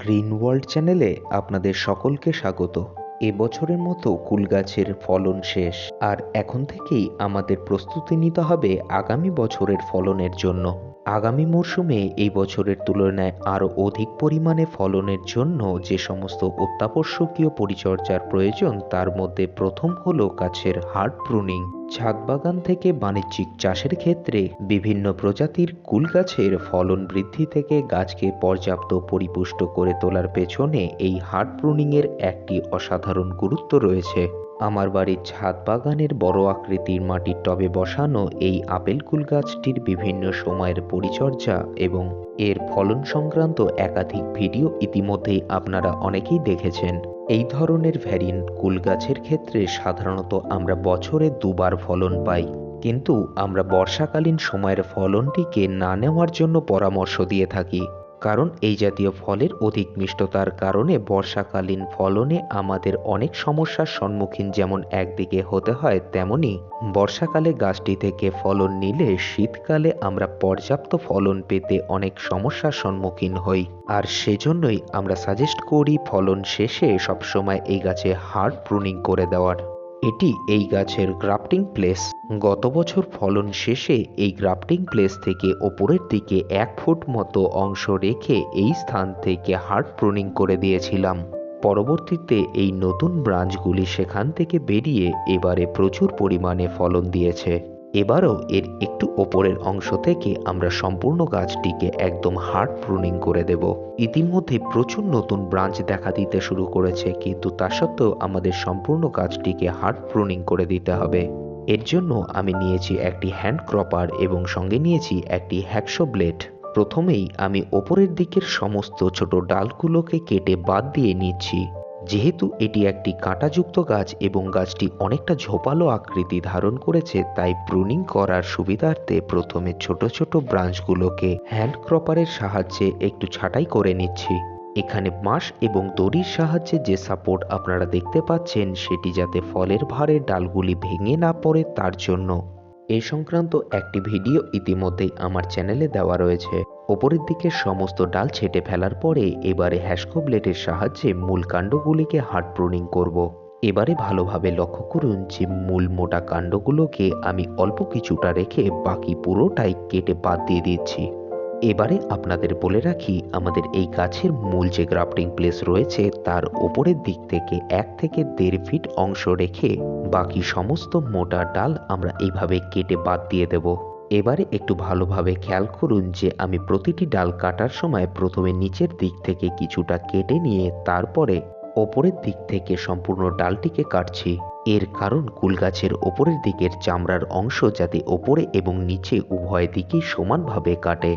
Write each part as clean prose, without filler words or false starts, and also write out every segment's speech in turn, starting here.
গ্রিনওয়ার্ল্ড চ্যানেলে আপনাদের সকলকে স্বাগত। এবছরের মতো কুল গাছের ফলন শেষ, আর এখন থেকেই আমাদের প্রস্তুতি নিতে হবে আগামী বছরের ফলনের জন্য। আগামী মরশুমে এই বছরের তুলনায় আরও অধিক পরিমাণে ফলনের জন্য যে সমস্ত অত্যাবশ্যকীয় পরিচর্যার প্রয়োজন তার মধ্যে প্রথম হলো গাছের হার্ড প্রুনিং। ছাদ বাগান থেকে বাণিজ্যিক চাষের ক্ষেত্রে বিভিন্ন প্রজাতির কুল গাছের ফলন বৃদ্ধি থেকে গাছকে পর্যাপ্ত পরিপুষ্ট করে তোলার পেছনে এই হার্ড প্রুনিংয়ের একটি অসাধারণ গুরুত্ব রয়েছে। আমার বাড়ির ছাদ বাগানের বড় আকৃতির মাটির টবে বসানো এই আপেল কুল গাছটির বিভিন্ন সময়ের পরিচর্যা এবং এর ফলন সংক্রান্ত একাধিক ভিডিও ইতিমধ্যেই আপনারা অনেকেই দেখেছেন। এই ধরনের ভ্যারিয়েন্ট কুল গাছের ক্ষেত্রে সাধারণত আমরা বছরে দুবার ফলন পাই, কিন্তু আমরা বর্ষাকালীন সময়ের ফলনটিকে না নেওয়ার জন্য পরামর্শ দিয়ে থাকি, কারণ এই জাতীয় ফলের অধিক মিষ্টতার কারণে বর্ষাকালীন ফলনে আমাদের অনেক সমস্যার সম্মুখীন যেমন একদিকে হতে হয়, তেমনি বর্ষাকালে গাছটি থেকে ফলন নিলে শীতকালে আমরা পর্যাপ্ত ফলন পেতে অনেক সমস্যার সম্মুখীন হই। আর সেজন্যই আমরা সাজেস্ট করি ফলন শেষে সবসময় এই গাছে হার্ড প্রুনিং করে দেওয়ার। এটি এই গাছের গ্রাফটিং প্লেস। গত বছর ফলন শেষে এই গ্রাফটিং প্লেস থেকে ওপরের দিকে 1 ফুট মতো অংশ রেখে এই স্থান থেকে হার্ড প্রুনিং করে দিয়েছিলাম। পরবর্তীতে এই নতুন ব্রাঞ্চগুলি সেখান থেকে বেরিয়ে এবারে প্রচুর পরিমাণে ফলন দিয়েছে। এবারও এর একটু ওপরের অংশ থেকে আমরা সম্পূর্ণ গাছটিকে একদম হার্ড প্রুনিং করে দেব। ইতিমধ্যে প্রচুর নতুন ব্রাঞ্চ দেখা দিতে শুরু করেছে, কিন্তু তা সত্ত্বেও আমাদের সম্পূর্ণ গাছটিকে হার্ড প্রুনিং করে দিতে হবে। এর জন্য আমি নিয়েছি একটি হ্যান্ড ক্রপার এবং সঙ্গে নিয়েছি একটি হ্যাকশো ব্লেড। প্রথমেই আমি ওপরের দিকের সমস্ত ছোট ডালগুলোকে কেটে বাদ দিয়ে নিচ্ছি। যেহেতু এটি একটি কাঁটাযুক্ত গাছ এবং গাছটি অনেকটা ঝোপালো আকৃতি ধারণ করেছে, তাই প্রুনিং করার সুবিধার্থে প্রথমে ছোট ছোট ব্রাঞ্চগুলোকে হ্যান্ড ক্রপারের সাহায্যে একটু ছাঁটাই করে নিচ্ছি। এখানে বাঁশ এবং দড়ির সাহায্যে যে সাপোর্ট আপনারা দেখতে পাচ্ছেন সেটি যাতে ফলের ভারে ডালগুলি ভেঙে না পড়ে তার জন্য। এই সংক্রান্ত একটি ভিডিও ইতিমধ্যেই আমার চ্যানেলে দেওয়া রয়েছে। ওপরের দিকে সমস্ত ডাল ছেঁটে ফেলার পরে এবারে হ্যাসকো ব্লেডের সাহায্যে মূল কাণ্ডগুলিকে হার্ড প্রুনিং করব। এবারে ভালোভাবে লক্ষ্য করুন যে মূল মোটা কাণ্ডগুলোকে আমি অল্প কিছুটা রেখে বাকি পুরোটাই কেটে বাদ দিয়ে দিচ্ছি। এবারে আপনাদের বলে রাখি, আমাদের এই গাছের মূল যে গ্রাফটিং প্লেস রয়েছে তার ওপরের দিক থেকে 1 থেকে 1.5 ফিট অংশ রেখে বাকি সমস্ত মোটা ডাল আমরা এইভাবে কেটে বাদ দিয়ে দেব। এবারে একটু ভালোভাবে খেয়াল করুন যে আমি প্রতিটি ডাল কাটার সময় প্রথমে নিচের দিক থেকে কিছুটা কেটে নিয়ে তারপরে ওপরের দিক থেকে সম্পূর্ণ ডালটিকে কাটছি। এর কারণ কুল গাছের ওপরের দিকের চামড়ার অংশ যাতে ওপরে এবং নিচে উভয় দিকেই সমানভাবে কাটে।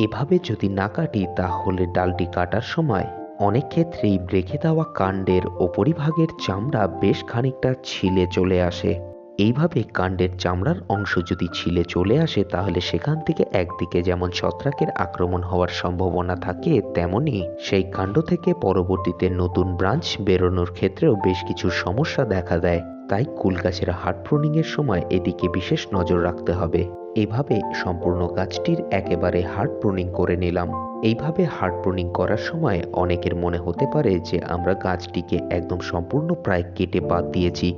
এভাবে যদি না কাটি তাহলে ডালটি কাটার সময় অনেক ক্ষেত্রেই রেখে দেওয়া কাণ্ডের ওপরিভাগের চামড়া বেশ খানিকটা ছিলে চলে আসে। এইভাবে কাণ্ডের চামড়ার অংশ যদি ছিলে চলে আসে তাহলে সেখান থেকে একদিকে যেমন ছত্রাকের আক্রমণ হওয়ার সম্ভাবনা থাকে, তেমনি সেই কাণ্ড থেকে পরবর্তীতে নতুন ব্রাঞ্চ বেরোনোর ক্ষেত্রেও বেশ কিছু সমস্যা দেখা দেয়। তাই কুল গাছের হার্ড প্রুনিং এর সময় এদিকে বিশেষ নজর রাখতে হবে। এভাবে সম্পূর্ণ গাছটির একেবারে হার্ড প্রুনিং করে নিলাম। এইভাবে হার্ড প্রুনিং করার সময় অনেকের মনে হতে পারে যে আমরা গাছটিকে একদম সম্পূর্ণ প্রায় কেটে বাদ দিয়েছি,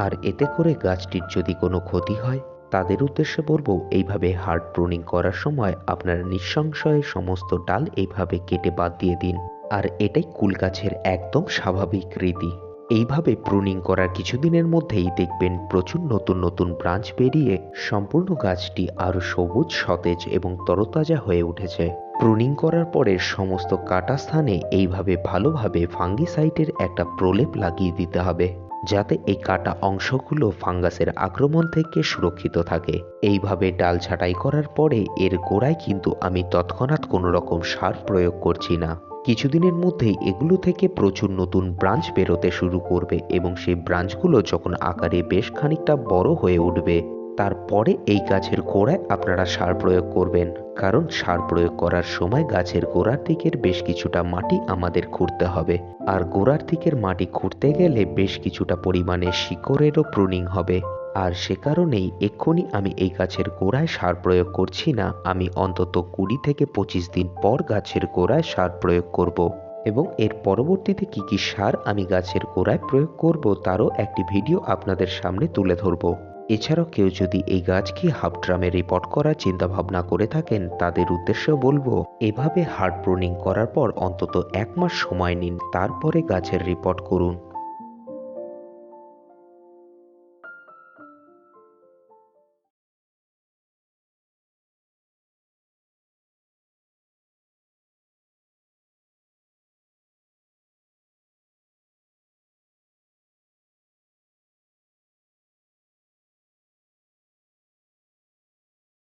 আর এতে করে গাছটির যদি কোনো ক্ষতি হয়। তাদের উদ্দেশ্যে বলবো, এইভাবে হার্ড প্রুনিং করার সময় আপনারা নিঃসংশয়ে সমস্ত ডাল এইভাবে কেটে বাদ দিয়ে দিন, আর এটাই কুল গাছের একদম স্বাভাবিক রীতি। এইভাবে প্রুনিং করার কিছুদিনের মধ্যেই দেখবেন প্রচুর নতুন নতুন ব্রাঞ্চ বেরিয়ে সম্পূর্ণ গাছটি আরো সবুজ, সতেজ এবং তরতাজা হয়ে উঠেছে। প্রুনিং করার পরে সমস্ত কাটা স্থানে এইভাবে ভালোভাবে ফাঙ্গিসাইডের একটা প্রলেপ লাগিয়ে দিতে হবে, যাতে এই কাটা অংশগুলো ফাঙ্গাসের আক্রমণ থেকে সুরক্ষিত থাকে। এইভাবে ডাল ছাঁটাই করার পরে এর গোড়ায় কিন্তু আমি তৎক্ষণাৎ কোনো রকম সার প্রয়োগ করছি না। কিছুদিনের মধ্যেই এগুলো থেকে প্রচুর নতুন ব্রাঞ্চ বেরোতে শুরু করবে এবং সেই ব্রাঞ্চগুলো যখন আকারে বেশ খানিকটা বড় হয়ে উঠবে তারপরে এই গাছের গোড়ায় আপনারা সার প্রয়োগ করবেন, কারণ সার প্রয়োগ করার সময় গাছের গোড়ার দিকের বেশ কিছুটা মাটি আমাদের খুঁড়তে হবে, আর গোড়ার দিকের মাটি খুঁড়তে গেলে বেশ কিছুটা পরিমাণে শিকড়েরও প্রুনিং হবে। আর সে কারণেই এক্ষুনি আমি এই গাছের গোড়ায় সার প্রয়োগ করছি না, আমি অন্তত 20 থেকে 25 দিন পর গাছের গোড়ায় সার প্রয়োগ করব। এবং এর পরবর্তীতে কি কি সার আমি গাছের গোড়ায় প্রয়োগ করব তারও একটি ভিডিও আপনাদের সামনে তুলে ধরব। এছাড়াও কেউ যদি এই গাছকে হাফ ড্রামে রিপোর্ট করার চিন্তা ভাবনা করে থাকেন তাদের উদ্দেশ্যেও বলবো, এভাবে হার্ড প্রুনিং করার পর অন্তত 1 মাস সময় নিন, তারপরে গাছের রিপোর্ট করুন।